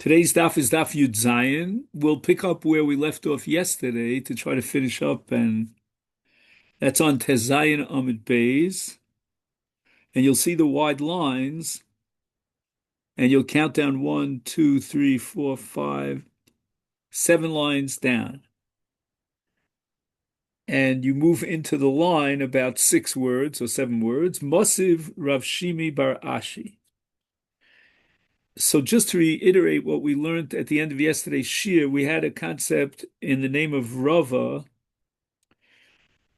Today's daf is daf Yud Zayin. We'll pick up where we left off yesterday to try to finish up, and that's on Tezayin Amid Beis. And you'll see the wide lines, and you'll count down 1, 2, 3, 4, 5, 7 lines down. And you move into the line about 6 words or 7 words. Mosiv Rav Shimi Bar Ashi. So just to reiterate what we learned at the end of yesterday's shir, we had a concept in the name of Rava,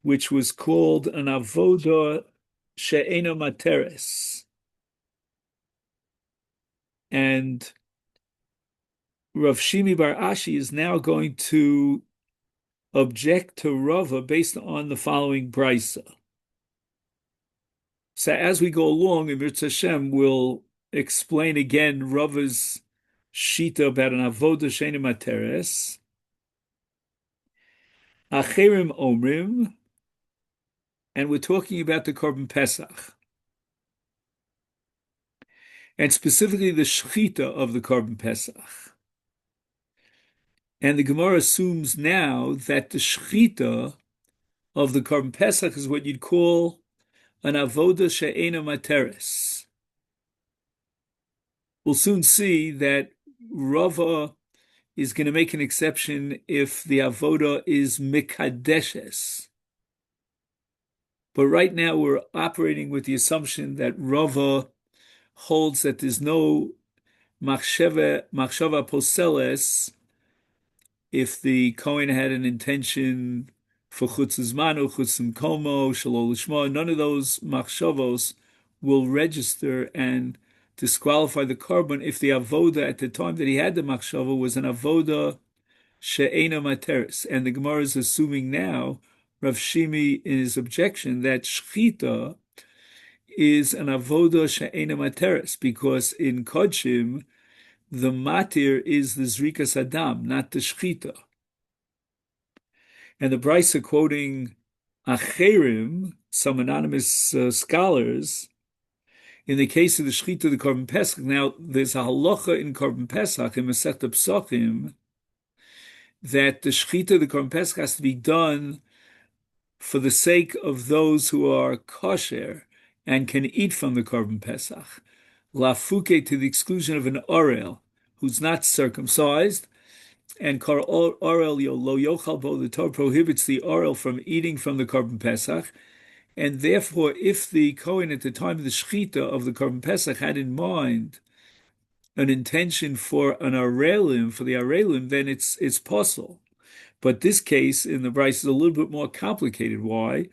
which was called an avoda she'ena materes. And Rav Shimi Bar Ashi is now going to object to Rava based on the following brisa. So as we go along, in Mirz Hashem, we'll explain again Rava's shita about an avoda she'ena materes. Acherim omrim, and we're talking about the Korban Pesach, and specifically the shechita of the Korban Pesach. And the Gemara assumes now that the shechita of the Korban Pesach is what you'd call an avoda she'ena materes. We'll soon see that Rava is going to make an exception if the avoda is mikadeshes. But right now we're operating with the assumption that Rava holds that there's no machshava poseles if the Kohen had an intention for chutz zmanu, chutz komo, shalol lishma. None of those machshavos will register and disqualify the korban if the avoda at the time that he had the machshava was an avoda she'ena materis. And the Gemara is assuming now, Rav Shimi in his objection, that shchita is an avoda she'ena materis, because in kodshim the matir is the zrikas adam, not the shchita. And the brisa quoting acherim, some anonymous scholars, in the case of the shchita, the Korban Pesach. Now, there's a halacha in Korban Pesach in Masechet Pesachim that the shchita, the Korban Pesach, has to be done for the sake of those who are kosher and can eat from the Korban Pesach, lafuke, to the exclusion of an orel who's not circumcised. And kar orel lo yochal bo, the Torah prohibits the orel from eating from the Korban Pesach. And therefore, if the Kohen at the time of the shechita of the Korban Pesach had in mind an intention for an arelim, for the arelim, then it's possible. But this case in the Bryce is a little bit more complicated. Why?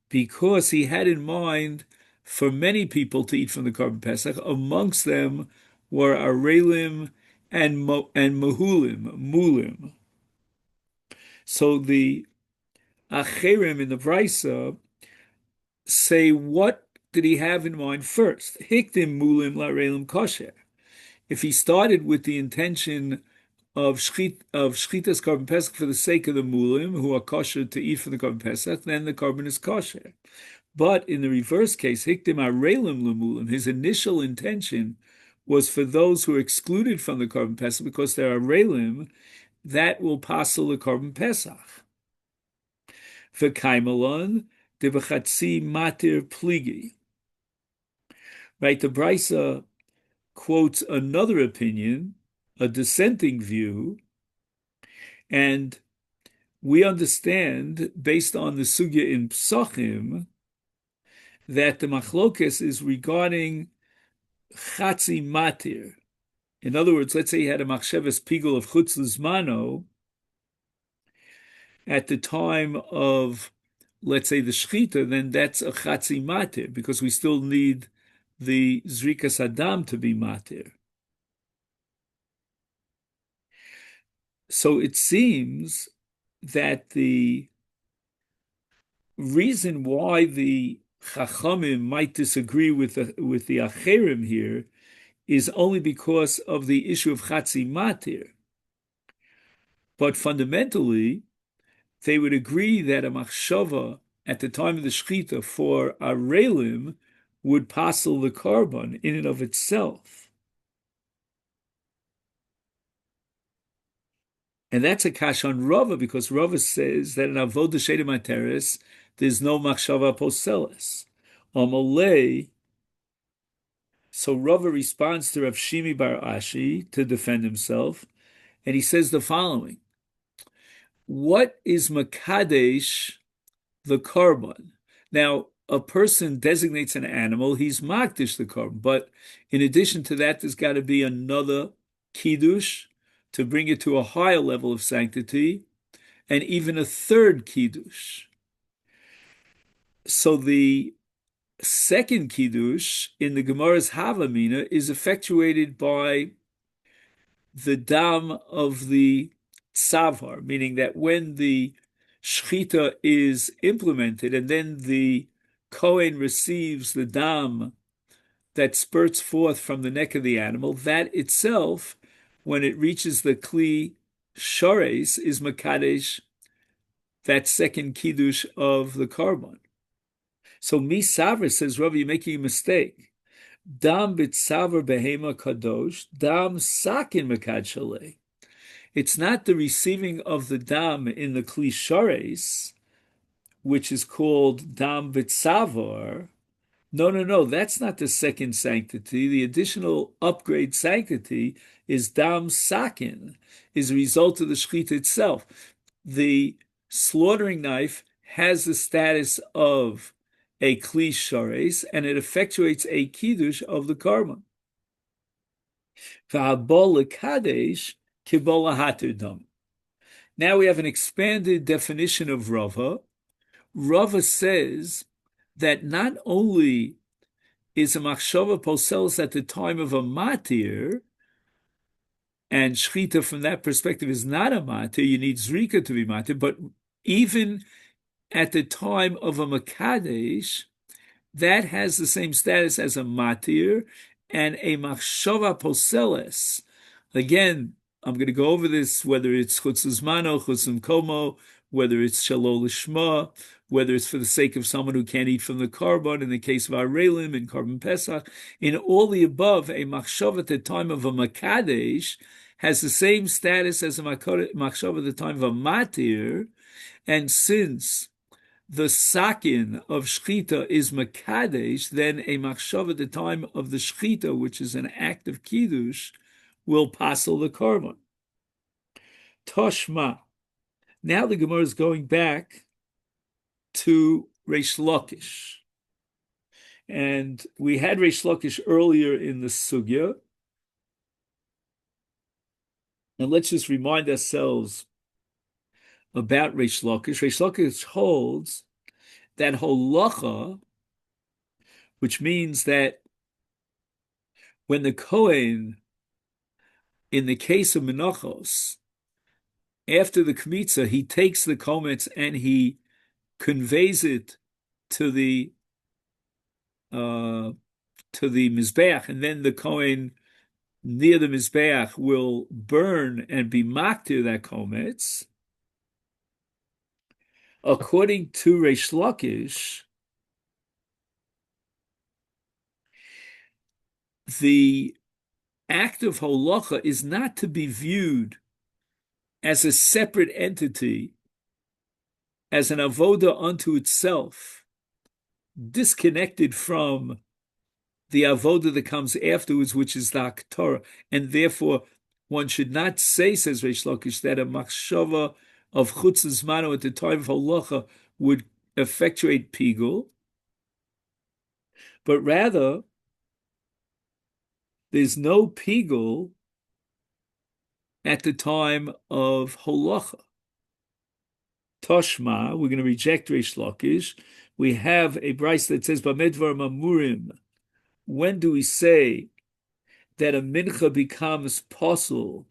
Because he had in mind for many people to eat from the Korban Pesach. Amongst them were arelim and mulim. So the acherim in the Brisa say, what did he have in mind first? Hikdim mulim la'arelim kosher. If he started with the intention of shchitas Korban Pesach for the sake of the mulim who are kosher to eat from the Korban Pesach, then the korban is kosher. But in the reverse case, hikdim arelim lemulim, his initial intention was for those who are excluded from the Korban Pesach because they're arelim, that will passel the Korban Pesach. V'kaimalon debachatzi matir pligi. Right, the Brisa quotes another opinion, a dissenting view, and we understand, based on the sugya in Psachim, that the machlokes is regarding chatzi matir. In other words, let's say he had a machshavas pigul of chutz lizmano at the time of, let's say, the shechita, then that's a chatzi matir, because we still need the zrikas adam to be matir. So it seems that the reason why the Chachamim might disagree with the Acherim here is only because of the issue of Chatzi Matir. But fundamentally, they would agree that a machshava at the time of the Shechita for Arelim would passel the korban in and of itself. And that's a kash on Rava because Rava says that in Avodah Sheda Materis, there's no machshava poseles. Amalei. So Rava responds to Rav Shimi Bar Ashi to defend himself, and he says the following: what is Makadesh the korban? Now, a person designates an animal, he's makdish the korban, but in addition to that, there's got to be another kiddush to bring it to a higher level of sanctity, and even a third kiddush. So the second kiddush in the Gemara's Havamina is effectuated by the dam of the tsavar, meaning that when the shchita is implemented and then the Kohen receives the dam that spurts forth from the neck of the animal, that itself, when it reaches the kli shores, is makadesh, that second kiddush of the korban. So Misaver says, Rav, you're making a mistake. Dam bitzaver behema kadosh, dam sakin makad shalei. It's not the receiving of the dam in the kli shares, which is called dam bitzavar. No. That's not the second sanctity. The additional upgrade sanctity is dam sakin, is a result of the shechita itself. The slaughtering knife has the status of a kli shares, and it effectuates a kiddush of the korban. V'habol lekadesh kibol lahatir dam. Now we have an expanded definition of Rava. Rava says that not only is a machshava poseles at the time of a matir, and shchita from that perspective is not a matir, you need zrika to be matir, but even at the time of a makadesh, that has the same status as a matir and a machshava poseles. Again, I'm going to go over this, whether it's chutz zmano, chutz komo, whether it's shalol lishma, whether it's for the sake of someone who can't eat from the korban, in the case of Arelim, in Korban Pesach. In all the above, a machshava at the time of a makadesh has the same status as a machshava at the time of a matir, and since the sakin of shchita is makadesh, then a machshava at the time of the shchita, which is an act of kiddush, will passel the korban. Toshma. Now the Gemara is going back to Reish Lakish. And we had Reish Lakish earlier in the sugya. And let's just remind ourselves about Reish Lakish. Reish Lakish holds that holacha, which means that when the Kohen, in the case of Menachos, after the kmitza, he takes the komets and he conveys it to the mizbeach, and then the Kohen near the mizbeach will burn and be maktir that komets. According to Reish Lakish, the act of holacha is not to be viewed as a separate entity, as an avoda unto itself, disconnected from the avoda that comes afterwards, which is the haktorah, and therefore one should not say, says Reish Lakish, that a machshava of chutz zmano at the time of holacha would effectuate pigul, but rather there's no pigul at the time of holacha. Toshma, we're going to reject Reish Lakish. We have a brayso that says, Bamedvar Mamurim. When do we say that a mincha becomes possible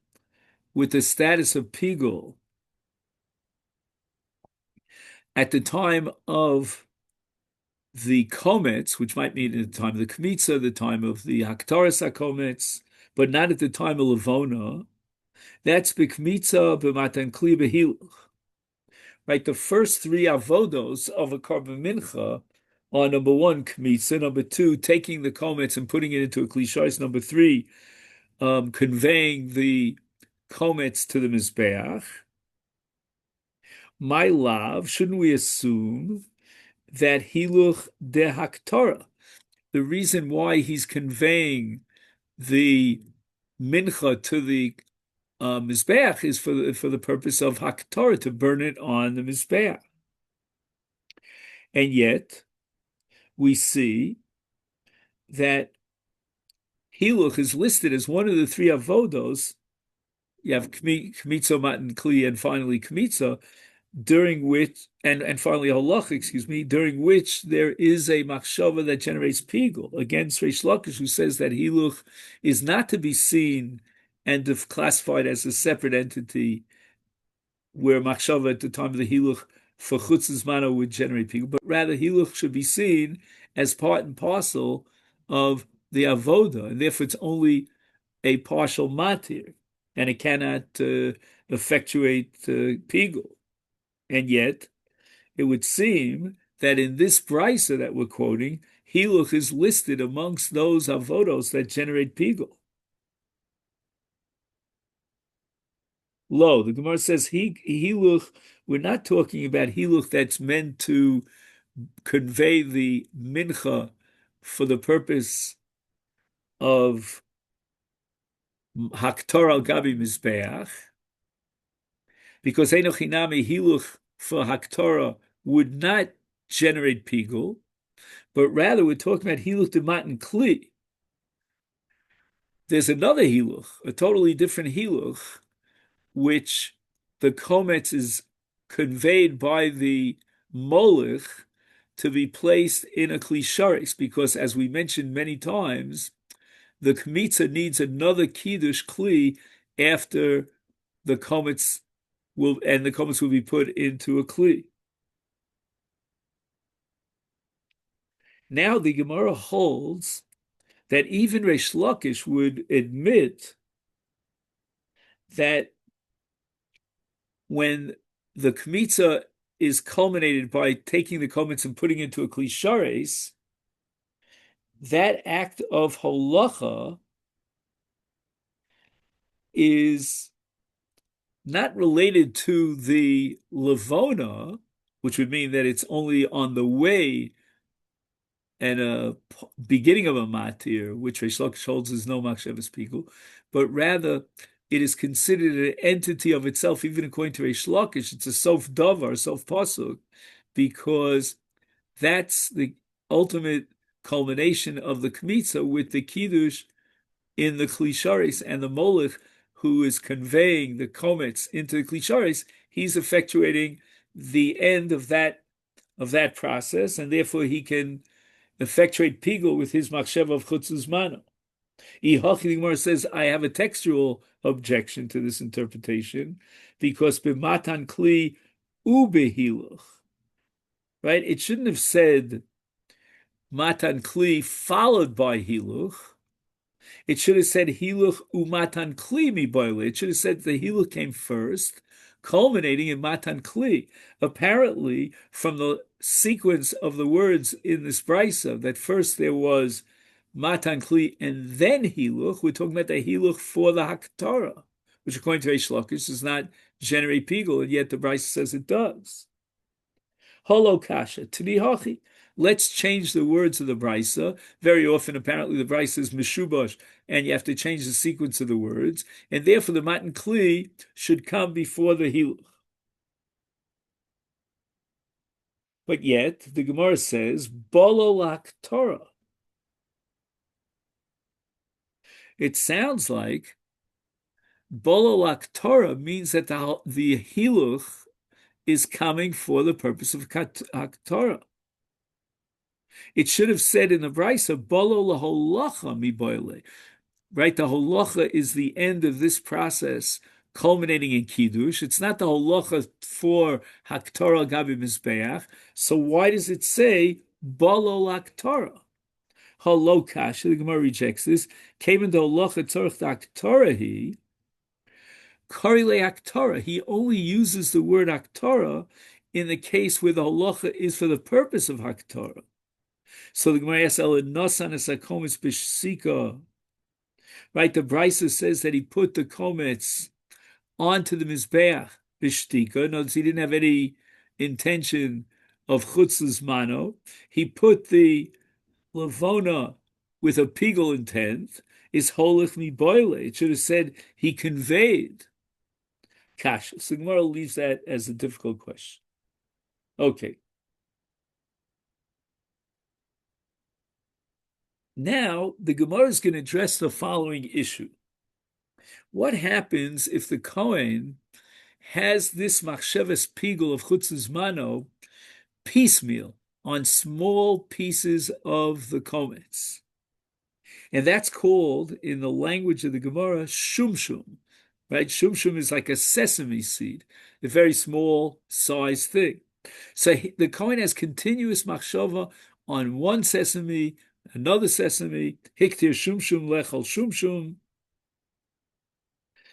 with the status of pigul? At the time of the komets, which might mean at the time of the kmitza, the time of the haktaras hakomets, but not at the time of levona. That's b'kmitza b'matan kli b'hiluch. Right, the first three avodos of a korban mincha are number one, kmitza, number two, taking the komets and putting it into a kli shares, number three, conveying the komets to the Mizbeach, my love, shouldn't we assume that hiluch de haktorah, the reason why he's conveying the mincha to the Mizbeach is for the purpose of haktorah, to burn it on the Mizbeach. And yet, we see that hiluch is listed as one of the three avodos. You have kmitza, matan, kli, and finally kmitza, during which, and finally halach, excuse me, during which there is a machshava that generates pigul against Reish Lakish, who says that hiluch is not to be seen and classified as a separate entity, where machshava at the time of the hiluch for chutz's mano would generate pigul, but rather hiluch should be seen as part and parcel of the avoda, and therefore it's only a partial matir, and it cannot effectuate pigul. And yet, it would seem that in this brisa that we're quoting, hiluch is listed amongst those avodos that generate pigul. Lo, the Gemara says hiluch. We're not talking about hiluch that's meant to convey the mincha for the purpose of haktor al gabi mizbeach, because enochinami hiluch for haktorah would not generate pigul, but rather we're talking about hiluch de matan kli. There's another hiluch, a totally different hiluch, which the komets is conveyed by the molech to be placed in a kli sharis, because as we mentioned many times, the kmitza needs another kiddush kli after the komets will be put into a kli. Now the Gemara holds that even Reish Lakish would admit that when the kmitza is culminated by taking the komets and putting it into a kli shares, that act of holacha is not related to the levona, which would mean that it's only on the way and a beginning of a matir, which Reish Lakish holds is no machshavas pigul, but rather it is considered an entity of itself, even according to Reish Lakish. It's a sof davar, sof pasuk, because that's the ultimate culmination of the kmitza with the kiddush in the kli sharis, and the molech who is conveying the komets into the kli sharis, he's effectuating the end of that process, and therefore he can effectuate pigul with his machshava of chutz's mano. The Gemara says, I have a textual objection to this interpretation, because b'matan kli ubehiluch, right? It shouldn't have said matan kli followed by hiluch. It should have said hiluch umatan kli miboile. It should have said the hiluch came first, culminating in matan kli. Apparently, from the sequence of the words in this brisa, that first there was matan kli and then hiluch, we're talking about the hiluch for the haktorah, which according to Reish Lakish does not generate pigul, and yet the brisa says it does. Holo kasha, tini hachi. Let's change the words of the brisa. Very often, apparently, the brisa is mishubash, and you have to change the sequence of the words, and therefore the matan kli should come before the hiluch. But yet, the Gemara says, bolo laktorah. It sounds like bolo laktorah means that the hiluch is coming for the purpose of haktorah. It should have said in the brisa, bolo laholacha miboile. Right, the holacha is the end of this process, culminating in kiddush. It's not the holacha for haktorah gabi mizbeach. So why does it say bolo laktorah? Holo kasha. The Gemara rejects this. Came into holacha tzorich haktorah he. Karile haktorah. He only uses the word haktorah in the case where the holacha is for the purpose of haktorah. So the Gemara asks, nosan esakomis b'shika. Right, the brisa says that he put the komets onto the Mizbeach Bishtika. Notice he didn't have any intention of chutzes mano. He put the lavona with a pigul intent, is holich mi boile. It should have said he conveyed kasha. So Gemara leaves that as a difficult question. Okay. Now the Gemara is going to address the following issue. What happens if the Kohen has this machshavas pigul of chutzes mano piecemeal on small pieces of the komets? And that's called, in the language of the Gemara, shumshum. Right? Shumshum is like a sesame seed, a very small size thing. So the Kohen has continuous machshava on one sesame, another sesame, hiktir shumshum lechal shumshum.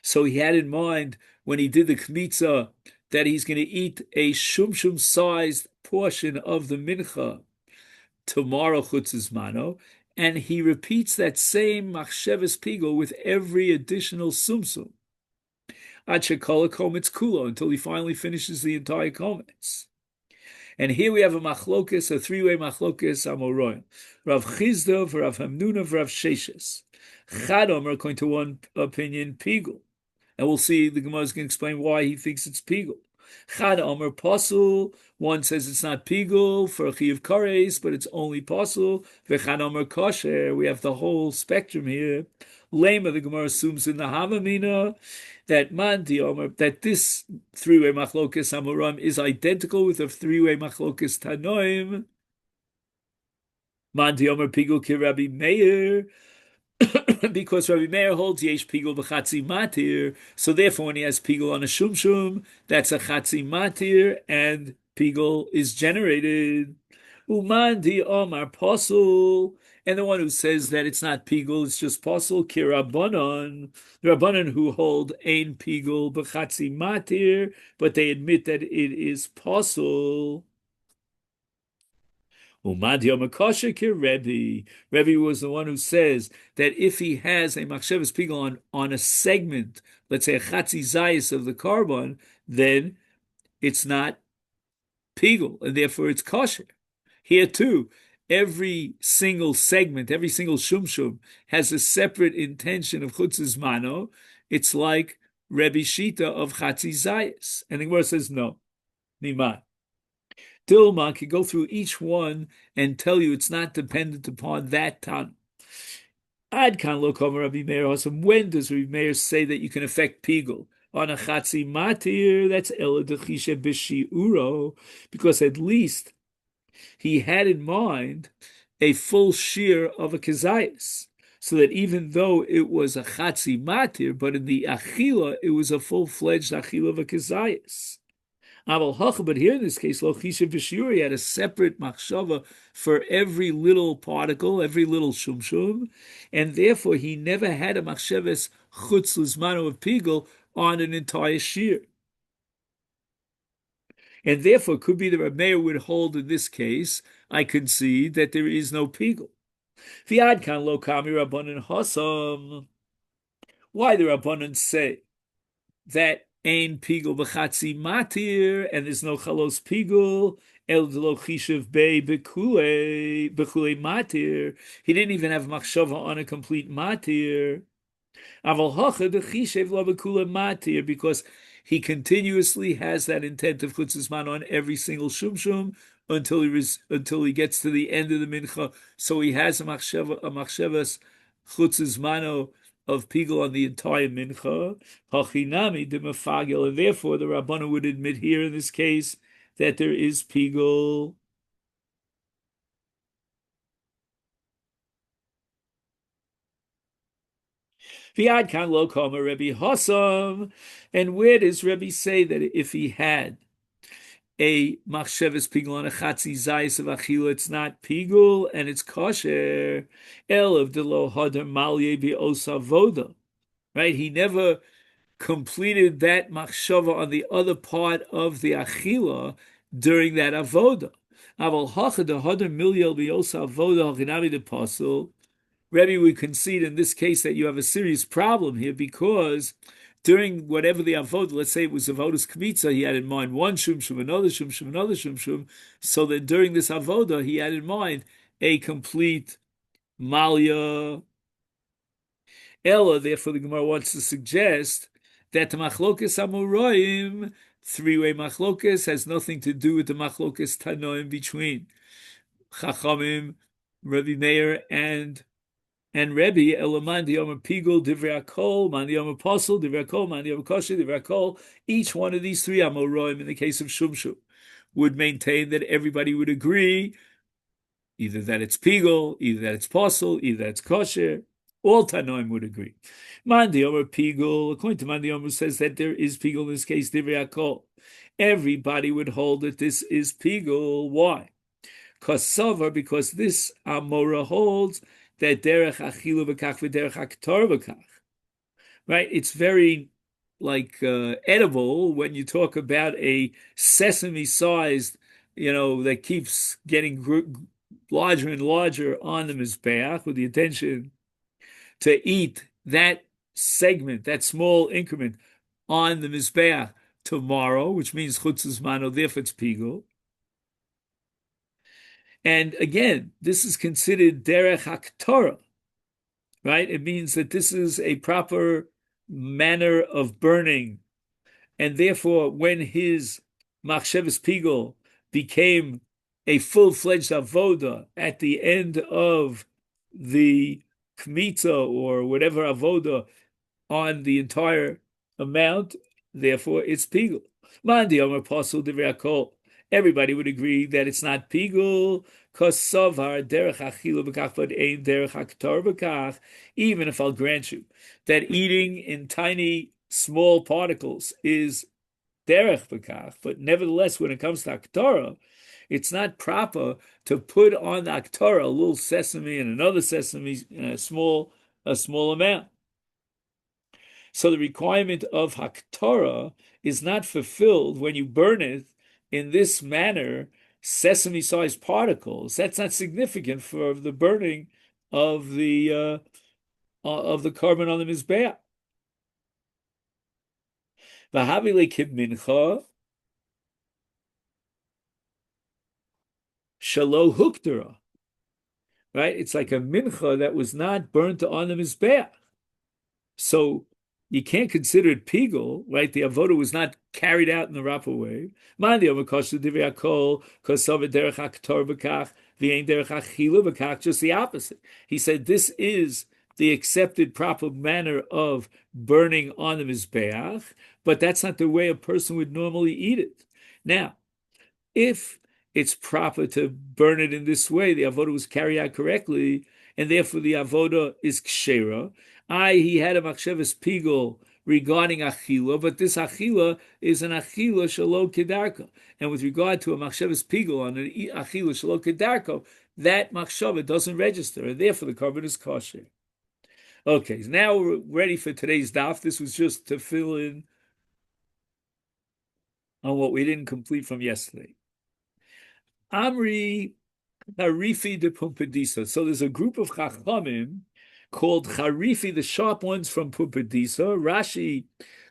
So he had in mind when he did the kmitza that he's going to eat a shumshum-sized portion of the mincha tomorrow chutzes mano, and he repeats that same machshavas pigul with every additional sumsum. Ad shekol komets kulo, until he finally finishes the entire komets. And here we have a machlokas, a three-way machlokas amoroim. Rav Chizda, Rav Hamnuna, Rav Sheshes. Chadom are according to one opinion pigul. And we'll see the Gemara is going to explain why he thinks it's pigul. Chad Omer Pasul, one says it's not pigul for a chiyuv kares, but it's only pasul. V'chad Omer kosher, we have the whole spectrum here. Lema, the Gemara assumes in the Havamina that Mandi Omer, that this three-way machlokas amoram is identical with a three-way machlokas tanoim. Mandi Omer pigul ki Rabbi Meir, because Rabbi Meir holds yesh pigul b'chatzi matir, so therefore when he has pigul on a shumshum, that's a chatzi matir, and pigul is generated. Uman di omar pasul, and the one who says that it's not pigul, it's just pasul, ki rabbanon, the rabbanon who hold ein pigul b'chatzi matir, but they admit that it is pasul. Rebbe was the one who says that if he has a machshavas pigul on a segment, let's say a chatzi zayis of the carbon, then it's not pigul, and therefore it's kosher. Here too, every single segment, every single shumshum has a separate intention of chutzes mano. It's like Rebbe Shita of chatzi zayis, and the Gemara says no, niman. Dilma can go through each one and tell you it's not dependent upon that ton. Ad kan lo kama Rabbi Meir Hasam. When does Rabbi Meir say that you can affect pigul? On a chatzi matir, that's ela dechisha b'shiuro, because at least he had in mind a full shear of a kezayis, so that even though it was a chatzi matir, but in the achila, it was a full-fledged achila of a kezayis. But here in this case, Lochisha B'Shiuri had a separate machshava for every little particle, every little shumshum, and therefore he never had a machshavas chutz lizmano of pigul on an entire shear. And therefore, could be the Reb Meir would hold in this case, I concede that there is no pigul. V'ad kan lo kami rabbanan hasam. Why the rabbanan say that ein pigul b'chatzi matir, and there's no chalos pigul, el lo chishav bei bekule matir. He didn't even have machshava on a complete matir. Aval hacha the chishav lo bekule matir, because he continuously has that intent of chutzes man on every single shumshum until he gets to the end of the mincha. So he has a machshavas chutzes mano of pigul on the entire mincha, hachinami de mefagel, and therefore the Rabbanu would admit here in this case that there is pigul. V'ad kan lo kama Rebbe Hasam, and where does Rebbe say that if he had a machshavas pigul on a chatzi zayis of achila, it's not pigul and it's kosher? El of de lo hadar malye bi osavoda. Right? He never completed that machshava on the other part of the achila during that avoda. Aval hacha de hadar milyel bi osavoda hachinami de pasul. Rebbe would concede in this case that you have a serious problem here, because during whatever the avodah, let's say it was avodas kmitza, he had in mind one shum, another shum, another shum. So that during this avodah, he had in mind a complete malya. Ella, therefore, the Gemara wants to suggest that the machlokas amoraim, three-way machlokas, has nothing to do with the machlokas tanoim between Chachamim, Rabbi Meir, and Rebbe. Elaman diyom pigul divrei akol, man diyom apostle divrei akol, man diyom kosher divrei akol. Each one of these three amoraim, in the case of shumshum, would maintain that everybody would agree either that it's pigul, either that it's apostle, either that it's kosher. All Tanoim would agree. Mandi Omer Pigul, according to Mandi Omer, says that there is Pigul in this case, Divrei Akol. Everybody would hold that this is Pigul. Why? Because this Amora holds that Derech Achilu v'kach v'derech Aktor v'kach. Right? It's very edible when you talk about a sesame-sized, that keeps getting larger and larger on the Mizbeach with the intention to eat that segment, that small increment on the Mizbeach tomorrow, which means Chutz's Mano, therefore it's Pigul. And again, this is considered Derech HaKtorah, right? It means that this is a proper manner of burning. And therefore, when his Machshavas Pigul became a full-fledged avoda at the end of the kmitza or whatever avoda on the entire amount, therefore it's pigul. Mandi Omer Pasul Divrei Akol. Everybody would agree that it's not pigul, because savar derech achilu b'kach but ein derech haktor b'kach. Even if I'll grant you that eating in tiny, small particles is derech b'kach, but nevertheless, when it comes to haktorah, it's not proper to put on the aktorah a little sesame and another sesame, a small amount. So the requirement of haktorah is not fulfilled when you burn it in this manner, sesame-sized particles. That's not significant for the burning of the carbon on the mizbeach. V'havile kib mincha shalo huktara. Right? It's like a mincha that was not burnt on the mizbeach. So you can't consider it pigul, right? The avoda was not carried out in the proper way. Just the opposite. He said this is the accepted proper manner of burning on the mizbeach, but that's not the way a person would normally eat it. Now, if it's proper to burn it in this way, the avoda was carried out correctly, and therefore the avoda is kshera. He had a machshavas pigul regarding achila, but this achila is an achila shelo kedarko. And with regard to a machshavas pigul on an achila shelo kedarko, that machshava doesn't register, and therefore the carbon is kosher. Okay, so now we're ready for today's daf. This was just to fill in on what we didn't complete from yesterday. Amri Harifi de Pumbedisa. So there's a group of chachamim called Harifi, the sharp ones from Pumbedisa. Rashi,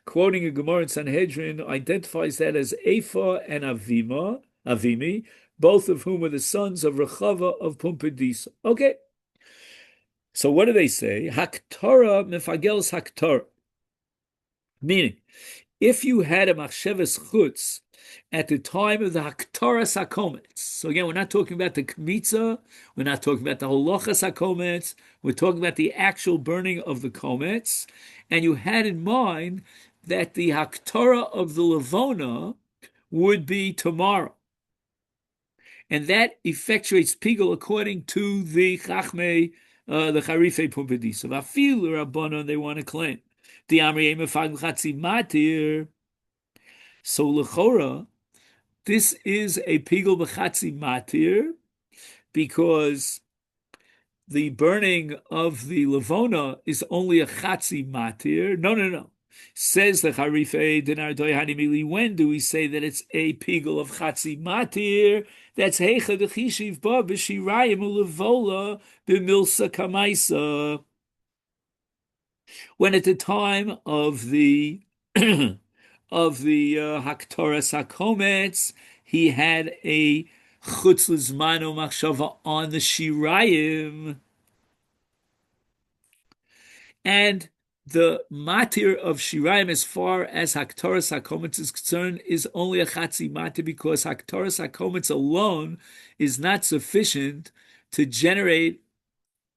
quoting a Gemara in Sanhedrin, identifies that as Ephah and Avimi, both of whom are the sons of Rechava of Pumbedisa. Okay. So what do they say? Haktara mefagels haktara. Meaning, if you had a machshavas chutz at the time of the haktaras hakometz. So again, we're not talking about the kmitza, we're not talking about the holochas hakometz, we're talking about the actual burning of the kometz, and you had in mind that the haktara of the levona would be tomorrow. And that effectuates pigul according to the chachmei, the charifei pumbedisa. Vafil rabbanon, they want to claim. The amrei mefag chatzi matir. So lechora, this is a pigul b'chatzi matir because the burning of the levona is only a chatzi matir. No. Says the Charifei Dinar Doi Hanimili. When do we say that it's a pigul of chatzi matir? That's heicha the chishiv ba b'shirayim ulevola b'milsa kamaisa. When at the time of the of the Haktoras HaKometz, he had a chutz lizmano machshava on the Shirayim, and the matir of Shirayim, as far as Haktoras HaKometz is concerned, is only a chatzi matir, because Haktoras HaKometz alone is not sufficient to generate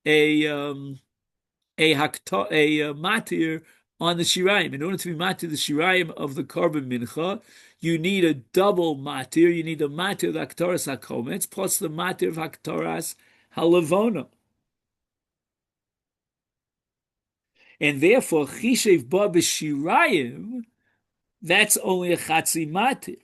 a matir on the shirayim. In order to be matir the shirayim of the korban mincha, you need a double matir. You need a matir of haktoras hakometz plus the matir of haktoras halavona. And therefore, chishev ba b'shirayim, that's only a chatzi matir.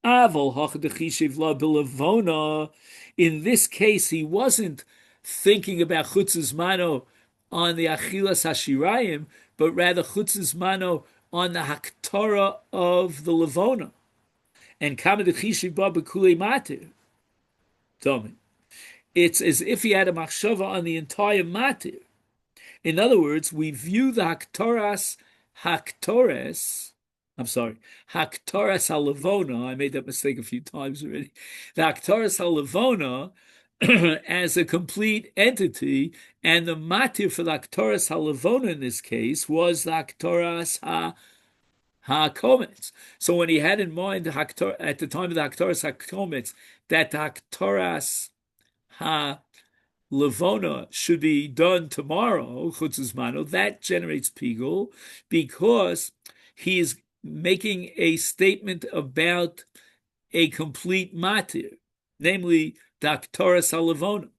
Aval hoch de chishev la b'lavona. In this case, he wasn't thinking about chutzes mano on the achilas hashirayim, but rather chutzes mano on the haktorah of the levona. And kama de chishev ba b'kulei matir. It's as if he had a machshava on the entire matir. In other words, we view the Haktoras Haktoras Halavona, I made that mistake a few times already, the Haktoras Halavona as a complete entity, and the matir for the Haktoras Halavona in this case was the Haktoras HaKometz. So when he had in mind at the time of the Haktoras HaKometz that the Haktoras Levona should be done tomorrow, chutzes mano, that generates pigul, because he is making a statement about a complete matir, namely daktoras halevona.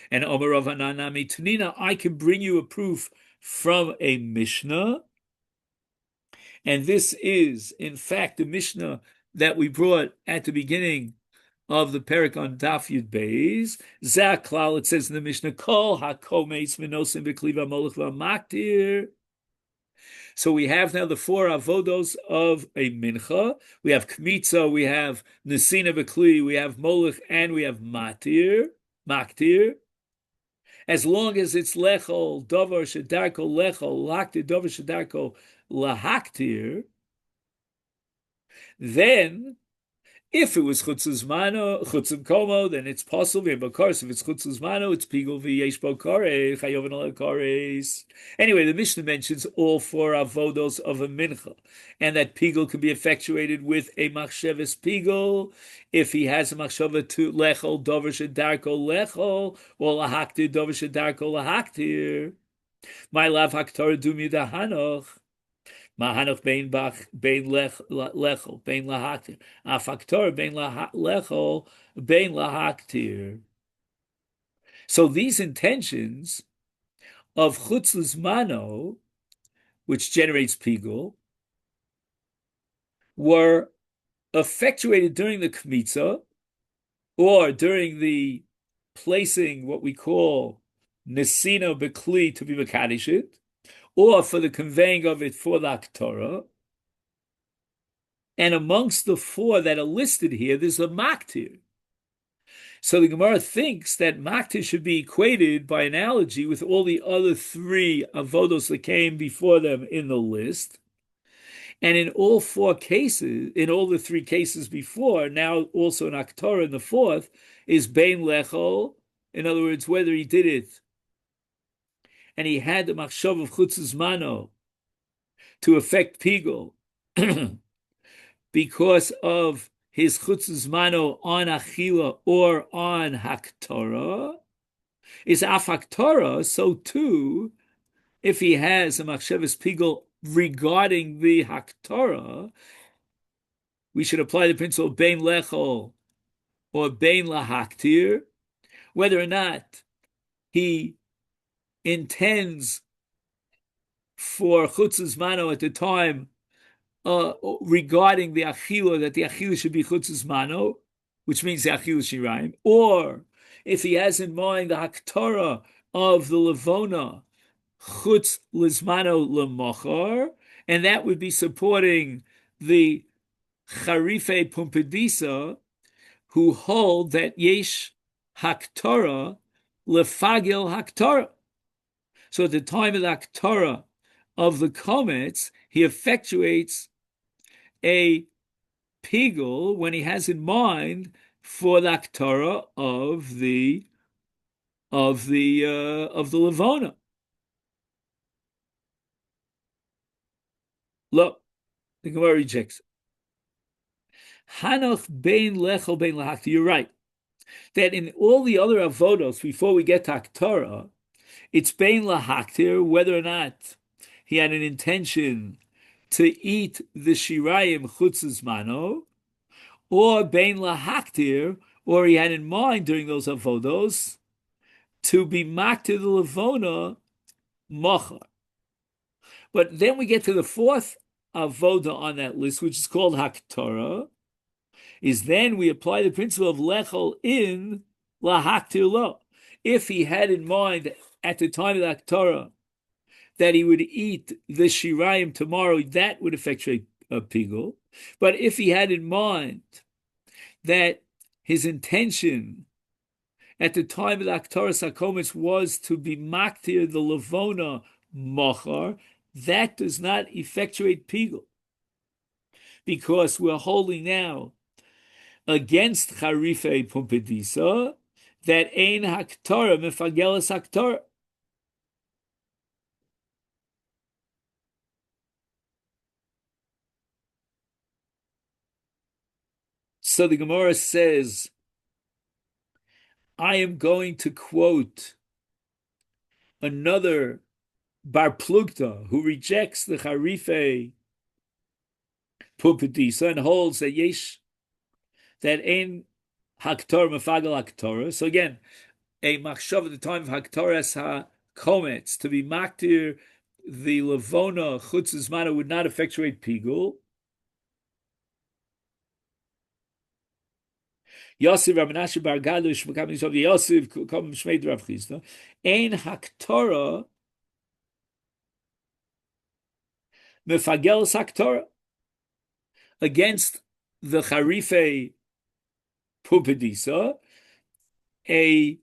And Omer Rav Hananami Tanina, I can bring you a proof from a Mishnah, and this is, in fact, the Mishnah that we brought at the beginning of the Perek on Daf Yud Beis. Zaklal, it says in the Mishnah, Kol hakomeis minosim b'kliva molech v'maktir. So we have now the four avodos of a mincha. We have kmitza, we have nesina b'kli, we have molech, and we have maktir. As long as it's lechol, dover shedarko lechol, laktir, dover shedarko lahaktir, then if it was chutzes mano, chutzim komo, then it's possible. Of course, if it's chutzes mano, it's pigul v'yesh bo korei, chayoven al koreis. Anyway, the Mishnah mentions all four avodos of a mincha, and that pigul can be effectuated with a machsheves pigul if he has a machshava to lechol dover shedarko lechol or lahaktir dover shedarko lahaktir. My lav haktor dumi dahanoch. Mahanoch bein lechol, bein lahaktir. Afaktor bein lechol, bein lahaktir. So these intentions of chutzlus mano, which generates pigul, were effectuated during the kmitza, or during the placing what we call nesina bekli to be mekadishit, or for the conveying of it for the Aktorah. And amongst the four that are listed here, there's a Maktir. So the Gemara thinks that Maktir should be equated by analogy with all the other three avodos that came before them in the list. And in all four cases, in all the three cases before, now also in Aktorah in the fourth, is Bein Lechol. In other words, whether he did it and he had the machshav of chutzes mano to affect pigul because of his chutzes mano on achila or on haktorah, is af haktorah, so too, if he has a machshavas pigul regarding the haktorah, we should apply the principle of bein lechol or bein lahaktir, whether or not he intends for chutzes mano at the time regarding the achila, that the achila should be chutzes mano, which means the achila shirayim, or if he has in mind the haktorah of the levona chutz lizmano lemachar, and that would be supporting the charife pumpedisa, who hold that yesh haktorah lefagil haktorah, So at the time of the Aktorah of the comets, he effectuates a pigul when he has in mind for the Aktorah of the Levona. Look, the Gemara rejects it. Hanoch bein lechel bein lahakti. You're right that in all the other avodos before we get to Aktorah, it's bein lahaktir whether or not he had an intention to eat the shirayim chutzes mano, or bein lahaktir, or he had in mind during those avodos to be maktir the levona machar. But then we get to the fourth avoda on that list, which is called haktorah, is then we apply the principle of lechol in lahaktir lo. If he had in mind at the time of the haktorah that he would eat the shirayim tomorrow, that would effectuate a pigul. But if he had in mind that his intention at the time of the Aktoras HaKometz was to be maktir the levona machar, that does not effectuate pigul, because we're holding now against Charife Pumpedisa that ein Haktorah mefagelas Haktorah. So the Gemara says, I am going to quote another Bar Plugta who rejects the Charife Pumpedisa and holds that yesh that ein Haktorah mefagel Haktorah. So again, a machshav at the time of Haktoras HaKometz to be maktir the levona chutzes mana would not effectuate pigul. Yosef Menachos bar Galush becoming of Yosef come Shmeid Rav Chisda ein Haktorah mefagelas Haktorah against the Charife Pumpedisa, a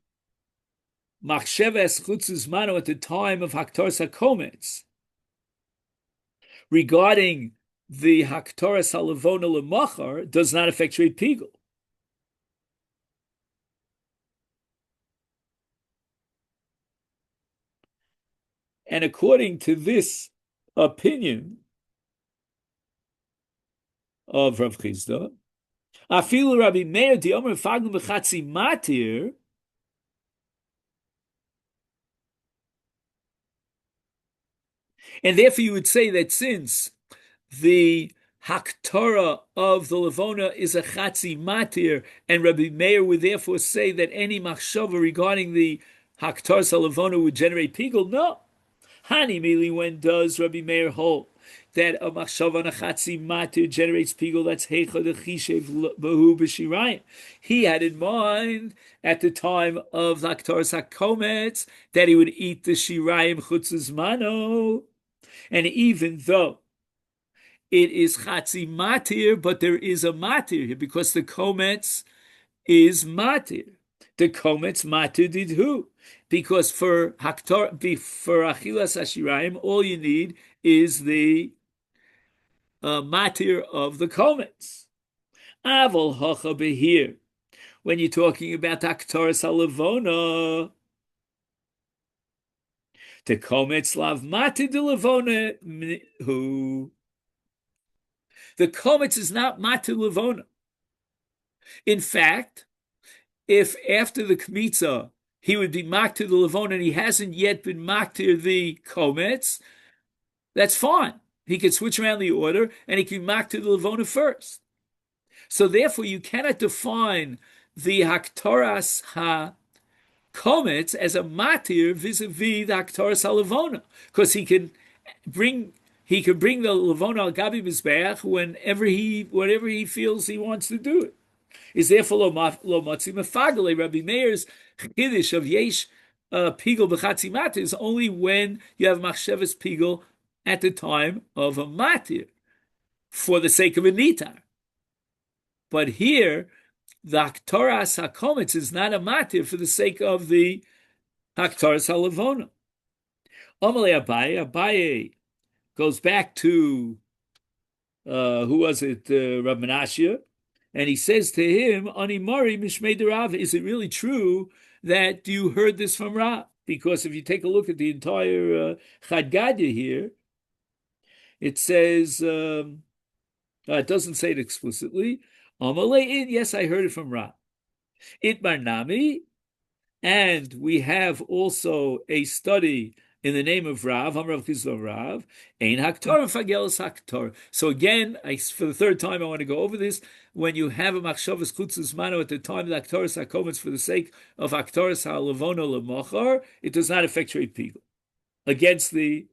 machsheves chutzes mano at the time of Haktoras HaKometz regarding the Haktoras HaLevona Lemachar does not effectuate pigul. And according to this opinion of Rav Chisda, afilu Rabbi Meir di Omer fagnu b'chatzi matir, and therefore you would say that since the Haktorah of the Levona is a chatzi matir, and Rabbi Meir would therefore say that any machshava regarding the Haktorah Levona would generate pigul. No. Hani merely when does Rabbi Meir hold that a machshava on a chatzi matir generates pigul? That's heicha the chishev behu b'shirayim. He had in mind at the time of the Haktoras HaKometz that he would eat the shirayim chutzes mano, and even though it is chatzi matir, but there is a matir here because the kometz is matir. The kometz matir did who? Because for achilas hashirayim, all you need is the matir of the kometz. Avol hocha behir. When you're talking about Haktoras HaLevona, the kometz lav matir de levona who. The kometz is not matir levona. In fact, if after the kmitza he would be maktir the levona and he hasn't yet been maktir the kometz, that's fine. He could switch around the order and he can maktir the levona first. So therefore, you cannot define the Haktoras HaKometz as a matir vis-a-vis the Haktoras HaLevona, because he can bring the levona al gabi mizbeach whenever he feels he wants to do it. Is therefore lo matzi mefagale. Rabbi Meir's chiddush of yesh pigul b'chatzi matir is only when you have machshavas pigul at the time of a matir for the sake of a nitar. But here, the Haktoras HaKometz is not a matir for the sake of the Haktoras HaLevona. Amalei Abaye. Abaye goes back to who was it? Rav Menachos, and he says to him, "Ani Mari Mishmei de Rav, is it really true that you heard this from Rav?" Because if you take a look at the entire Chad Gadya here, it says it doesn't say it explicitly. Amalei, yes, I heard it from Rav. Itmar Nami, and we have also a study in the name of Rav, Hamrav Chizva Rav, Ein Haktor Fagelis Haktor. So again, for the third time, I want to go over this. When you have a Machshavas Chutzes Mano at the time of the Haktoris HaKometz for the sake of Haktoris HaLevono LeMochar, it does not effectuate Pigul against the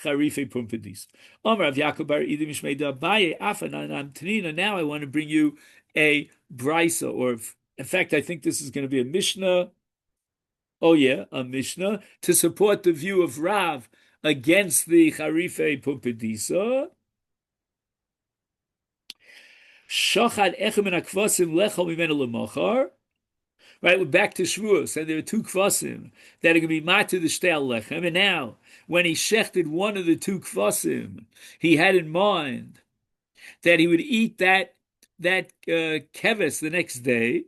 Charife Pumpedis. Amar Rav Yaakov Bar Idi Mishmei Abaye Afanan Tanina. Now I want to bring you a brisa, or in fact, I think this is going to be a Mishnah. Oh yeah, a Mishnah to support the view of Rav against the Charife Pumpedisa. Shachad echem and akvasim lechol mimenu lemochar. Right, we're back to Shavuos, and there are two kvasim that are going to be matir the shtel lechem. And now, when he shechted one of the two kvasim, he had in mind that he would eat that keves the next day.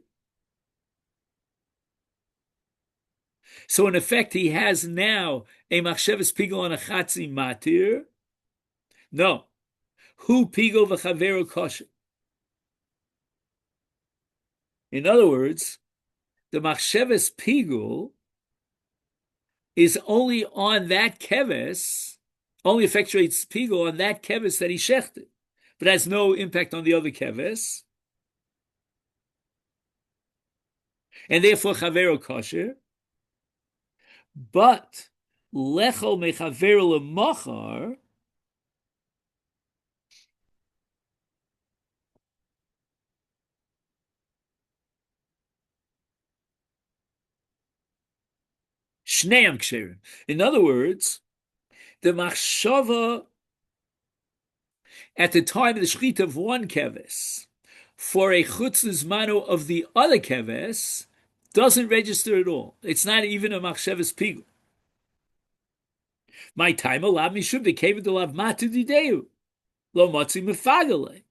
So in effect, he has now a machshavas pigel on a chatzi matir. No, hu pigel v'chavero kosher. In other words, the machshavas pigel is only on that keves, only effectuates pigel on that keves that he shechted, but has no impact on the other keves, and therefore chavero kosher. But lechol mechavero lemachar, shneim ksherim. In other words, the machshava at the time of the shechita of one keves for a chutzes mano of the other keves doesn't register at all. It's not even a machshavas pigul. My time alav mishum dekeved alav matu dideu lo motzi mefagale.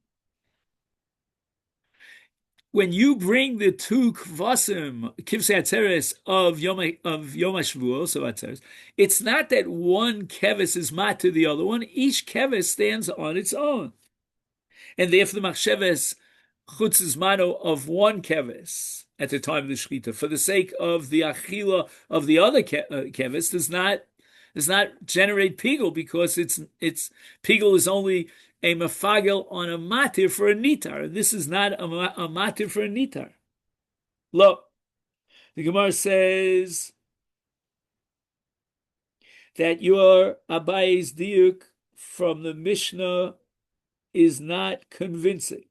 When you bring the two kvasim kivsei atzeres of Yom HaShavuos of atzeres, it's not that one keves is matu the other one. Each keves stands on its own, and therefore the machshavas chutzes mano of one keves at the time of the shechita, for the sake of the achila of the other keves, does not generate pigul, because it's pigul is only a mafagel on a matir for a nitar. This is not a matir for a nitar. Lo, the Gemara says that your Abaye's diuk from the Mishnah is not convincing.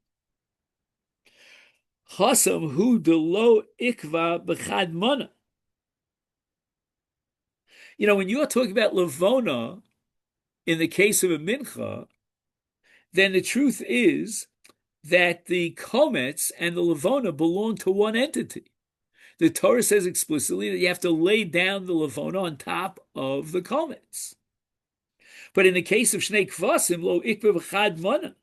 Chasam hu de lo ikva b'chad mana. You know, when you're talking about levona in the case of a mincha, then the truth is that the komets and the levona belong to one entity. The Torah says explicitly that you have to lay down the levona on top of the komets. But in the case of shnei kvasim, lo ikva b'chad mana,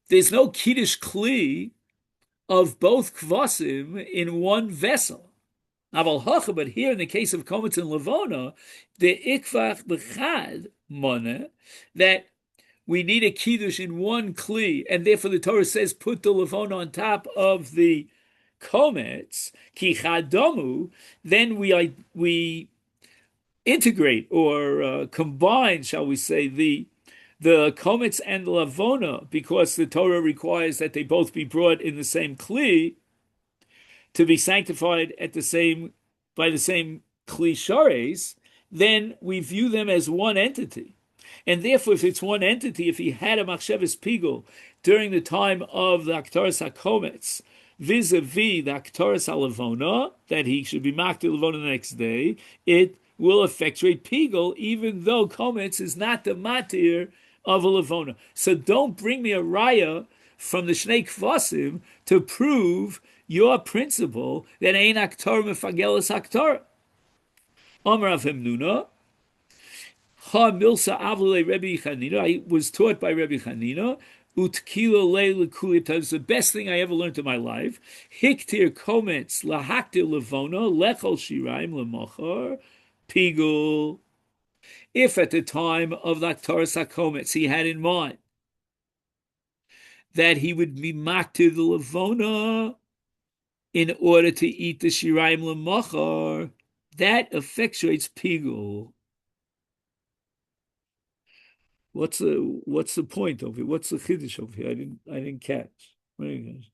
there's no kiddush kli of both kvasim in one vessel. But here in the case of komets and levona, the ikvach b'chad mana, that we need a kiddush in one kli, and therefore the Torah says put the levona on top of the komets, ki chadomu, then we integrate or combine, shall we say, the komets and the levona, because the Torah requires that they both be brought in the same kli to be sanctified by the same kli shares. Then we view them as one entity. And therefore, if it's one entity, if he had a machshavas pigul during the time of the Aktaras HaKometz, vis-a-vis the Aktaras HaLevona, that he should be makti levona the next day, it will effectuate pigul, even though Kometz is not the matir of a levona. So don't bring me a raya from the Shnei Kvasim to prove your principle that ein aktor mefagelis aktor. Amar of Himnuna, Ha milsa avle Rebbe Chanina. I was taught by Rebbe Chanina. Utkilo le lekuli. It's the best thing I ever learned in my life. Hiktir komets lahaktir levona lechol shiraim lemochar pigul. If at the time of the Aktaras HaKometz he had in mind that he would be maktir the levona in order to eat the shiraim lemochar, that effectuates pigul. What's the point of it? What's the chiddush over here? I didn't catch. What are you guys?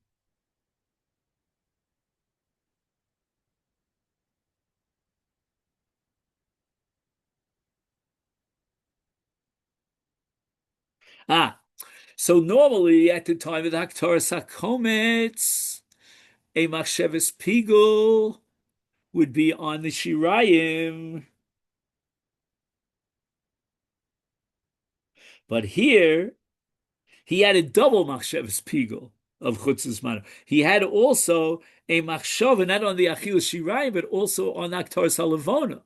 Ah, so normally at the time of the Haktaras HaKometz, a machsheves pigul would be on the shirayim, but here he had a double machsheves pigul of chutzes mana. He had also a machshava not on the achil shirayim, but also on Haktaras HaLevona.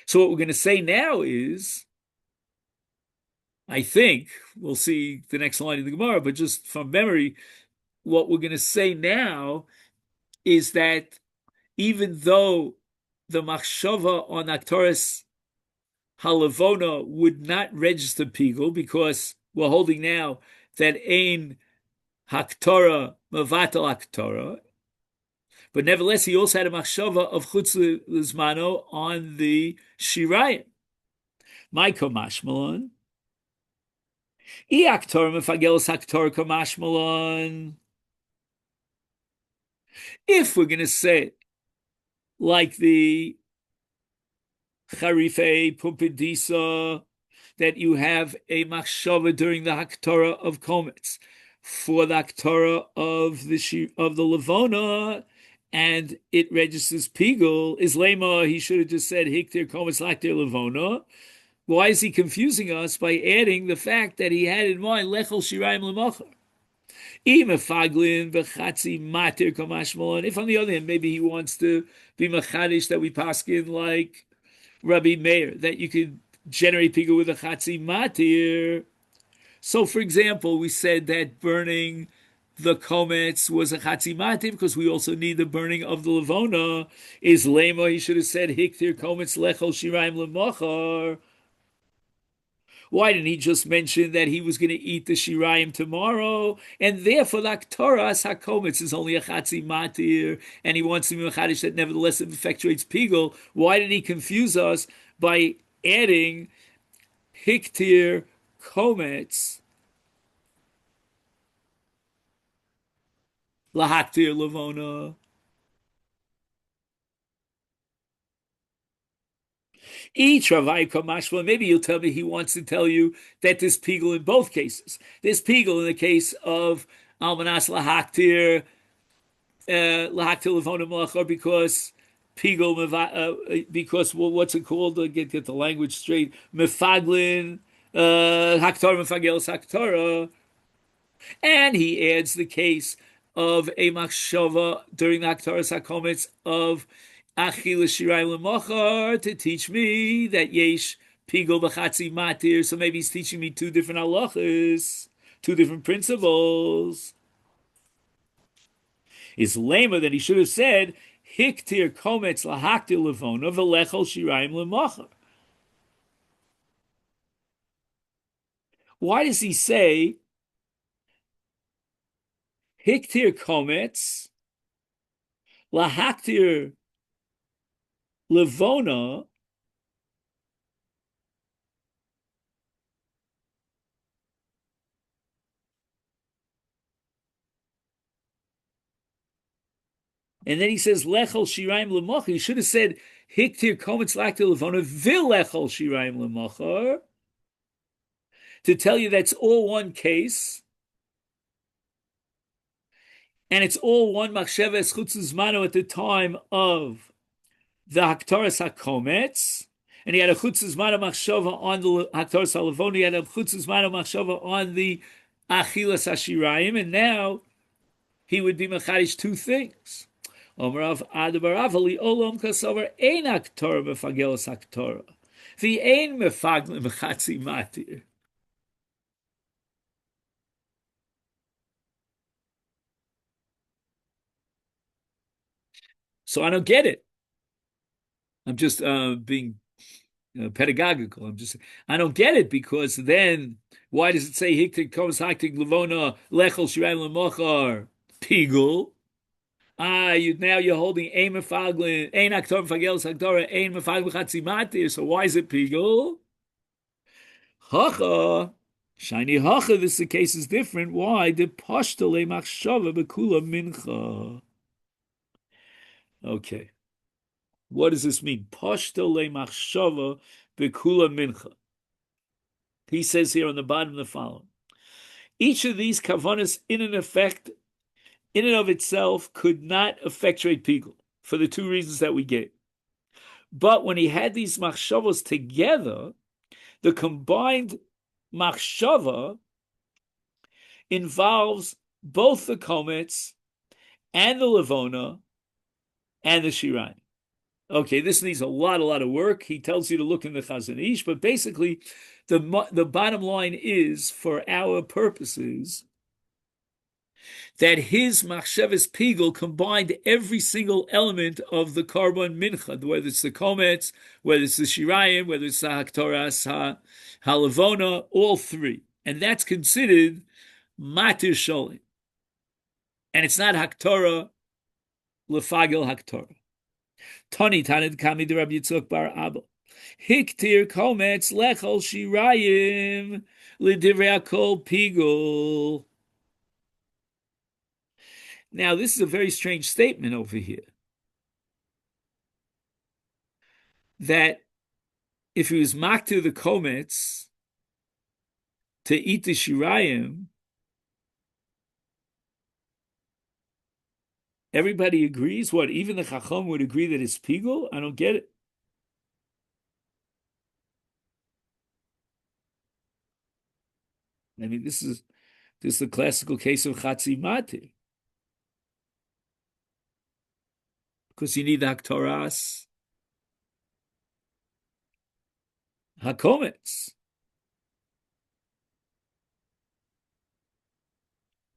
So what we're going to say now is, I think, we'll see the next line of the Gemara, but just from memory, what we're going to say now is that even though the machshava on Aktaris Halavona would not register Pigul, because we're holding now that Ein Haktara Mavatal Haktara, but nevertheless he also had a machshava of Chutz Lizmano on the Shirayim. My Komashmalon. If we're going to say it like the Charife Pumpedisa, that you have a machshava during the Haktorah of Kometz for the Haktorah of the Levona, and it registers Pigul, is Lema, he should have just said Hiktir Kometz Laktir Levona. Why is he confusing us by adding the fact that he had in mind Lechol Shirayim L'Mochar? If on the other hand, maybe he wants to be machadish that we paskin like Rabbi Meir, that you could generate pigul with a chatzi matir. So, for example, we said that burning the komets was a chatzi matir because we also need the burning of the levona. Is lema? He should have said hiktir komets lechol shirayim lemochar. Why didn't he just mention that he was going to eat the shirayim tomorrow, and therefore the Aktoras HaKometz is only a chatzi matir, and he wants to be machadish that nevertheless it effectuates pigul? Why did he confuse us by adding hiktir kometz lahaktir levona? Each Ravai Kamashma, maybe you'll tell me he wants to tell you that there's pigul in both cases. There's pigul in the case of Almanas Lahaktir, Lahaktir Levona Malachar, because pigul, because what's it called? Get the language straight. Mefaglin, Haktar Mefagelis Haktara. And he adds the case of a machshava during the Haktaras HaKometz of Achila Shirayim L'Mochar to teach me that Yesh Pigul B'Chatzi Matir. So maybe he's teaching me two different halachas, two different principles. It's lamer that he should have said Hiktir Kometz Lahaktir Levona V'Lechol Shirayim L'Mochar. Why does he say Hiktir Kometz Lahaktir Levona and then he says Lechol Shirayim L'Mochar? He should have said Hiktir Kometz Lahaktir Levona V'Lechol Shirayim L'Mochar, to tell you that's all one case, and it's all one machsheves chutzes mano at the time of the Haktaras HaKometz, and he had a chutzes mano machshava on the Haktaras HaLevona, he had a chutzes mano machshava on the Achilas HaShirayim, and now he would be machadish two things. Omarav Adabaravali Olom Kasover Ein Aktora Mefagelos Aktora. The Ein Mefaglim Mechatzi Matir. So I don't get it. I'm just being pedagogical. I don't get it because then why does it say Hiktik Kos Haktik Levona Lechel Shirayim Lemochar Pigul? You're holding Ein Mefaglin, Ein Aktor Mefagelos Aktora, Ein Mefaglim Mechatzi Matir. So why is it Pigul? Hacha, shiny hacha. This the case is different. Why? The pashtale machshava bekula mincha. Okay, what does this mean? Pashtale machshava bekula mincha. He says here on the bottom the following: each of these kavanas, in an effect, in and of itself, could not effectuate pigul for the two reasons that we gave. But when he had these machshavos together, the combined machshava involves both the komets and the levona and the shirayim. Okay, this needs a lot of work. He tells you to look in the Chazon Ish, but basically, the bottom line is, for our purposes, that his machshavas pigul combined every single element of the korban mincha, whether it's the komets, whether it's the shirayim, whether it's the haktoras, halavona, all three, and that's considered matir sholim, and it's not haktora lefagil haktora. Tani tanid kami de Rabbi Yitzchak bar Abba. Hiktir komets lechol shirayim l'divrei akol pigul. Now, this is a very strange statement over here. That if he was maktir the komets to eat the shirayim, everybody agrees? What, even the Chacham would agree that it's pigul? I don't get it. I mean, this is the classical case of Chatzi Matir. Because you need the Haktoras HaKomets.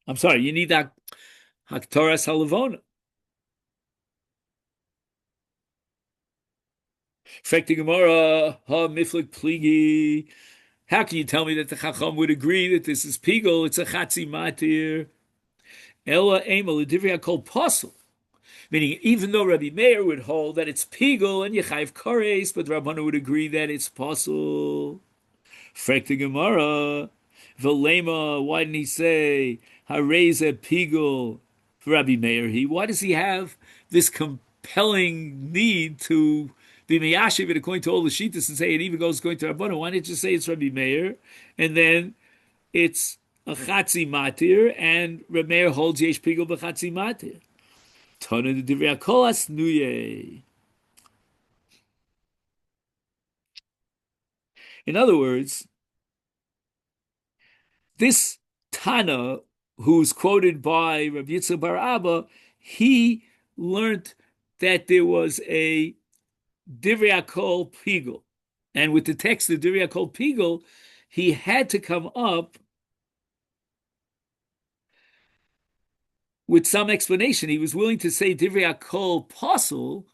I'm sorry, you need the Haktoras HaLevona. Fekti Gemara, Ha Miflik Pligi. How can you tell me that the Chacham would agree that this is pigul? It's a Chatzi Matir. Ella Ema L'Divrei HaKol Posel. Meaning, even though Rabbi Meir would hold that it's pigul and Yechayiv Kores, but Rabbanu would agree that it's posel. Frekta Gemara, Velema, why didn't he say Hareza pigul for Rabbi Meir? Why does he have this compelling need to be miyashiv according to all the shittas and say it even goes going to Rabbanu? Why didn't you say it's Rabbi Meir and then it's a Chatzi Matir and Rabbi Meir holds Yesh pigul b'Chatzi Matir? In other words, this Tana, who's quoted by Rabbi Yitzchak bar Abba, he learned that there was a Divrei HaKol Pigul. And with the text of Divrei HaKol Pigul, he had to come up with some explanation. He was willing to say Divrei HaKol Posel,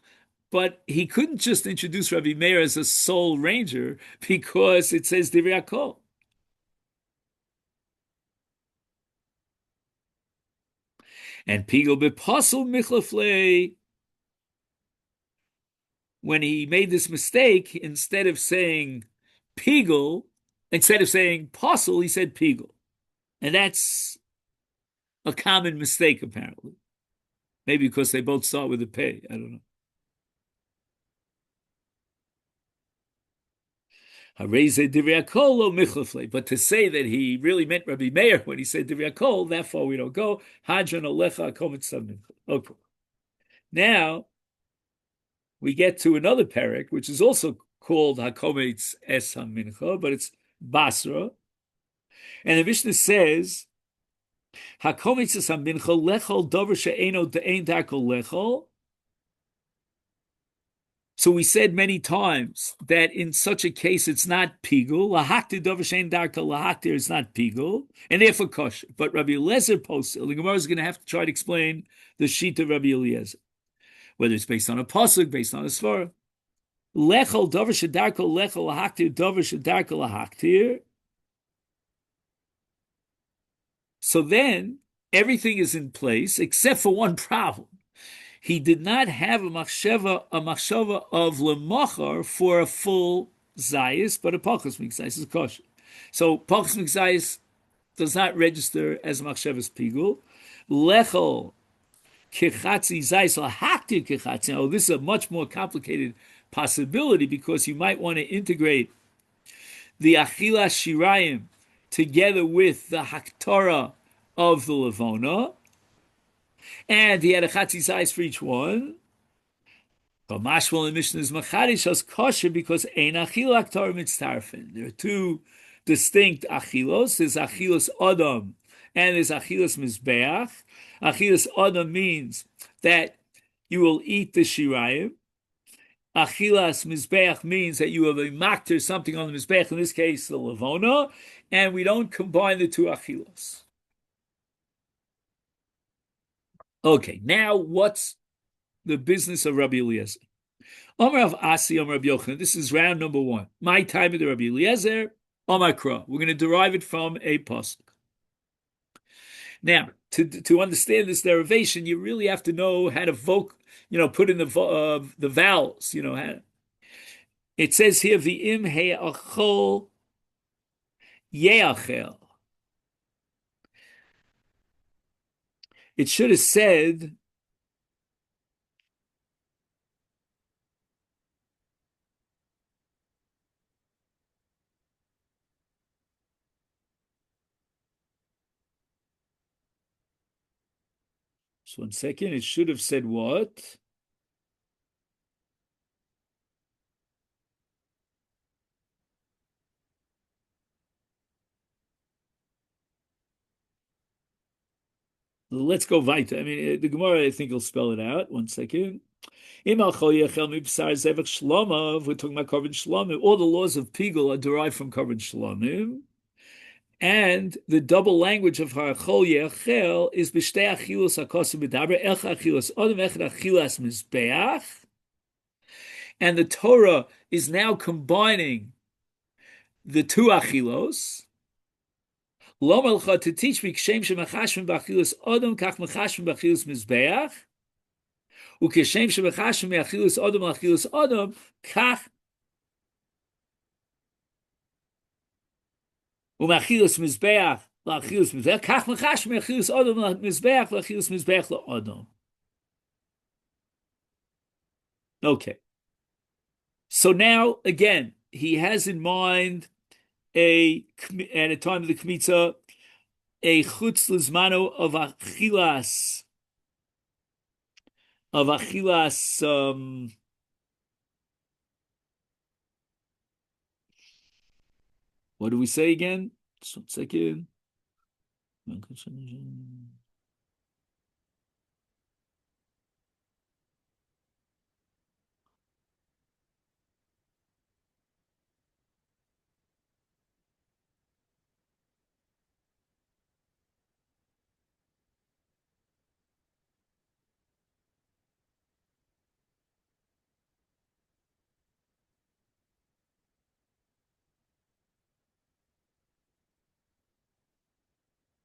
but he couldn't just introduce Rabbi Meir as a sole ranger because it says Divrei HaKol. And Pigul bePosel Michlaflei, when he made this mistake, instead of saying Pigul, instead of saying Posel, he said Pigul. And that's a common mistake, apparently. Maybe because they both start with a pay. I don't know. But to say that he really meant Rabbi Meir when he said Divrei HaKol, that far we don't go. Hadran Alecha Komet Samim. Okay. Now we get to another parak, which is also called Hakometz Es HaMincha, but it's Basra. And the Mishnah says, Hakometz Es HaMincha Lechol Dover She'eno De'ein Darkol Lechol So we said many times that in such a case it's not pigul. Lahaktir dovashen darka lahaktir is not pigul, and therefore kosher. But Rabbi Eliezer postil, the Gemara is going to have to try to explain the sheet of Rabbi Eliezer, whether it's based on a pasuk, based on a svara. Lechol dovash darka lechol lahaktir dovash darka lahaktir. So then everything is in place except for one problem. He did not have a machshava of lemachar for a full zayis, but a pachas mikzayis is kosher. So pachas mikzayis does not register as machshavas pigul. Lechol kichatzi zayis lahaktir kichatzi. Now this is a much more complicated possibility because you might want to integrate the achila shirayim together with the haktara of the levona, and he had a chatzis eyes for each one. But Mashmal and Mishnah is machadish as kosher because ein achila aktar mitztarfin. There are two distinct achilos. There's achilos adam and there's achilos mizbeach. Achilos adam means that you will eat the shirayim. Achilas mizbeach means that you have a makter something on the mizbeach. In this case, the levona, and we don't combine the two achilos. Okay, now what's the business of Rabbi Eliezer? Omer of Asi, Omer of Yochanan. This is round number one. My time of the Rabbi Eliezer, Omer Kra. We're going to derive it from a pasuk. Now, to understand this derivation, you really have to know how to put in the vowels. It says here, V'im he'achol ye'achel. It should have said, just 1 second, it should have said what? Let's go weiter. I mean, the Gemara, I think, will spell it out. 1 second. We're talking about korban shlamim. All the laws of Pigul are derived from korban shlamim. And the double language of Ha'achol Yechel is b'shtei achilos hakosim b'daber echa achilos odom echad achilas mizbeach. And the Torah is now combining the two achilos. Lo malcha to teach me kshem shemachashim b'achilos odom kach machashim b'achilos mizbeach. Ukeshem shemachashim b'achilos odom l'achilos odom kach ומאכילוס מזבח לאכילוס מזבח, כך מחש מאכילוס אדם למזבח לאכילוס מזבח לאדם. Okay. So now, again, he has in mind at a time of the Kmitza, a chutz lizmano of achilas, what do we say again? Just 1 second.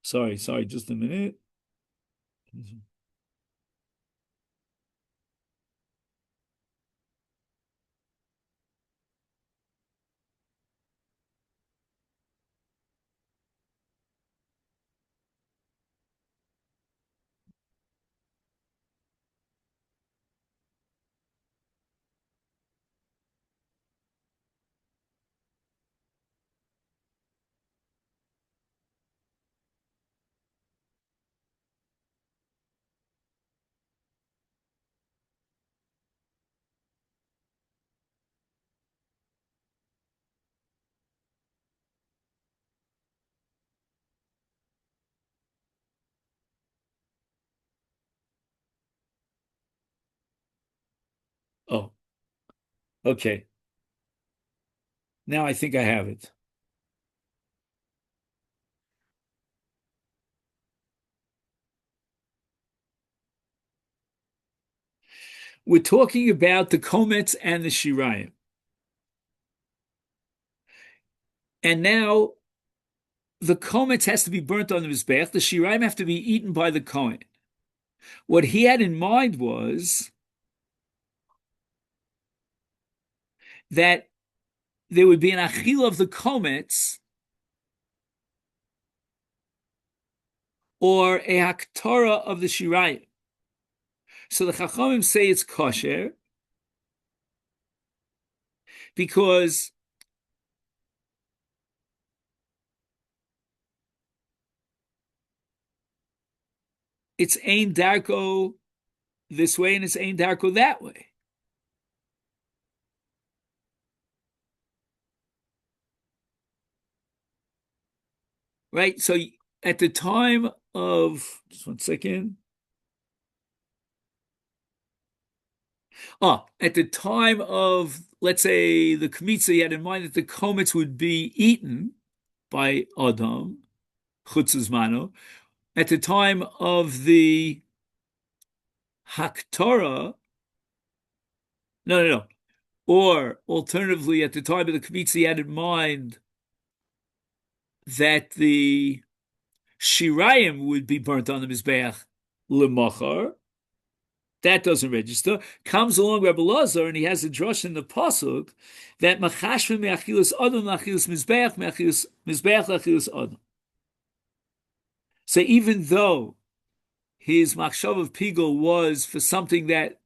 Sorry, just a minute. Okay, now I think I have it. We're talking about the komets and the shirayim. And now the komets has to be burnt on the mizbech. The shirayim have to be eaten by the kohen. What he had in mind was that there would be an achil of the komets or a haktorah of the shirayim. So the chachamim say it's kosher because it's ein darko this way and it's ein darko that way. Right? So at the time of, just one second. At the time of, let's say, the Kmitza, he had in mind that the komets would be eaten by Adam, chutzes mano. At the time of the Haktorah, no. Or alternatively, at the time of the Kmitza, he had in mind that the Shirayim would be burnt on the Mizbeach lemachar. That doesn't register. Comes along Rebbe Lazar and he has a drush in the pasuk that machashve me'achilas adam me'achilas mizbeach me'achilas mizbeach me'achilas adam. So even though his machshav of pigul was for something that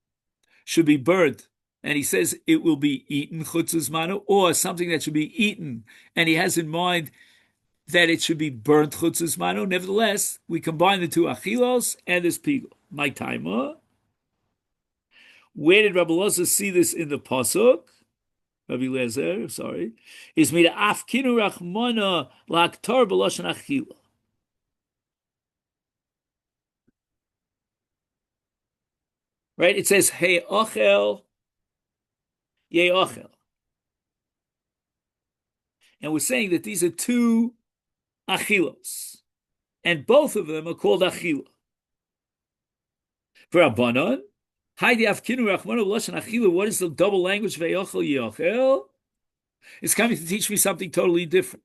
should be burnt, and he says it will be eaten chutzes manu, or something that should be eaten, and he has in mind that it should be burnt chutzes manu. Nevertheless, we combine the two achilos and this pigul. My timer. Where did Rabbi Loza see this in the pasuk? Rabbi Lezer, sorry, is made afkinu rachmana laktar b'loshen achila. Right? It says hey ochel, ye ochel, and we're saying that these are two achilos, and both of them are called achila. For Rabbanon, Haidi afkinu rachmana b'loshen achila. What is the double language ve'ochel yeochel? It's coming to teach me something totally different.